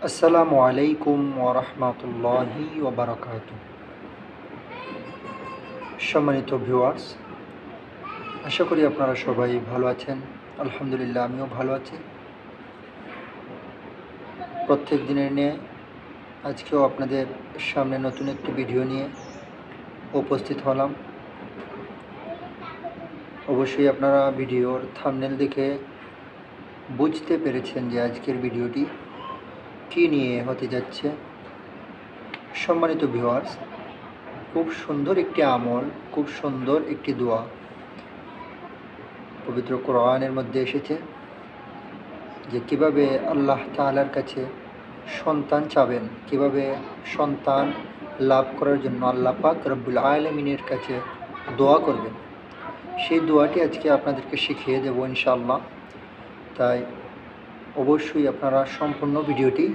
আসসালামু আলাইকুম ওয়া রাহমাতুল্লাহি ওয়া বারাকাতুহু। সম্মানিত ভিউয়ার্স, আশা করি আপনারা সবাই ভালো আছেন। আলহামদুলিল্লাহ, আমিও ভালো আছি। প্রত্যেক দিনের নিয়ে আজকেও আপনাদের সামনে নতুন একটি ভিডিও নিয়ে উপস্থিত হলাম। অবশ্যই আপনারা ভিডিওর থাম্বনেল দেখে বুঝতে পেরেছেন যে আজকের ভিডিওটি কী নিয়ে হতে যাচ্ছে। সম্মানিত ভিউয়ার্স, খুব সুন্দর একটি আমল, খুব সুন্দর একটি দোয়া পবিত্র কোরআনের মধ্যে এসেছে যে কীভাবে আল্লাহ তাআলার কাছে সন্তান চাবেন, কীভাবে সন্তান লাভ করার জন্য আল্লাহ পাক রব্বুল আলামিনের কাছে দোয়া করবেন। সেই দোয়াটি আজকে আপনাদেরকে শিখিয়ে দেব ইনশাআল্লাহ। তাই অবশ্যই আপনারা সম্পূর্ণ ভিডিওটি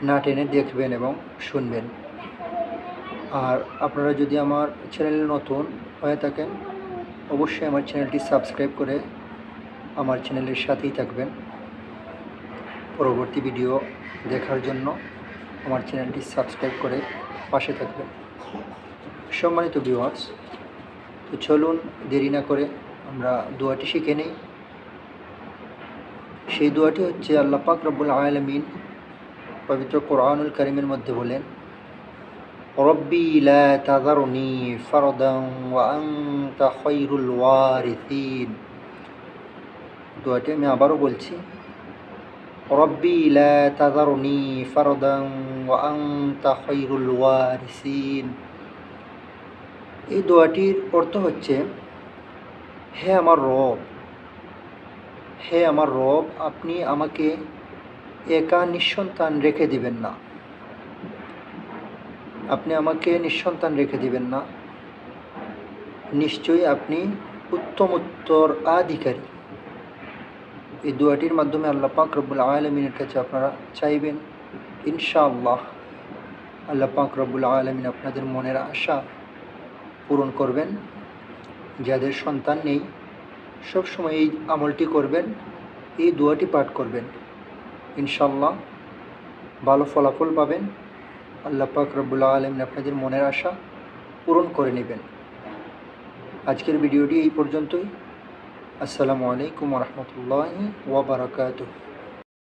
না টেনে দেখবেন এবং শুনবেন। আর আপনারা যদি আমার চ্যানেলে নতুন হয়ে থাকেন, অবশ্যই আমার চ্যানেলটি সাবস্ক্রাইব করে আমার চ্যানেলের সাথেই থাকবেন। পরবর্তী ভিডিও দেখার জন্য আমার চ্যানেলটি সাবস্ক্রাইব করে পাশে থাকবেন। সম্মানিত ভিউয়ার্স, তো চলুন দেরি না করে আমরা দোয়াটি শিখে নিই। সেই দোয়াটি হচ্ছে আল্লাহ পাক রব্বুল আলামিন পবিত্র কোরআনুল কারীমের মধ্যে বলেন, রব্বি লা তাযারনি ফারদান ওয়া আনতা খায়রুল ওয়ারিসিন। দোয়াটি আমি আবারও বলছি, রব্বি লা তাযারনি ফারদান ওয়া আনতা খায়রুল ওয়ারিসিন। এই দোয়াটির অর্থ হচ্ছে, হে আমার রব, হে আমার রব, আপনি আমাকে একা নিঃসন্তান রেখে দিবেন না, আপনি আমাকে নিঃসন্তান রেখে দিবেন না। নিশ্চয়ই আপনি উত্তম উত্তরাধিকারী। এই দোয়াটির মাধ্যমে আল্লাহ পাক রব্বুল আলামিনের কাছে আপনারা চাইবেন, ইনশাআল্লাহ আল্লাহ পাক রব্বুল আলামিন আপনাদের মনের আশা পূরণ করবেন। যাদের সন্তান নেই, সবসময় এই আমলটি করবেন, এই দোয়াটি পাঠ করবেন, ইনশাআল্লাহ ভালো ফলাফল পাবেন। আল্লাহ পাক রব্বুল আলামিন আপনাদের মনের আশা পূরণ করে নেবেন। আজকের ভিডিওটি এই পর্যন্তই। আসসালামু আলাইকুম ওয়া রাহমাতুল্লাহি ওয়া বারাকাতুহু।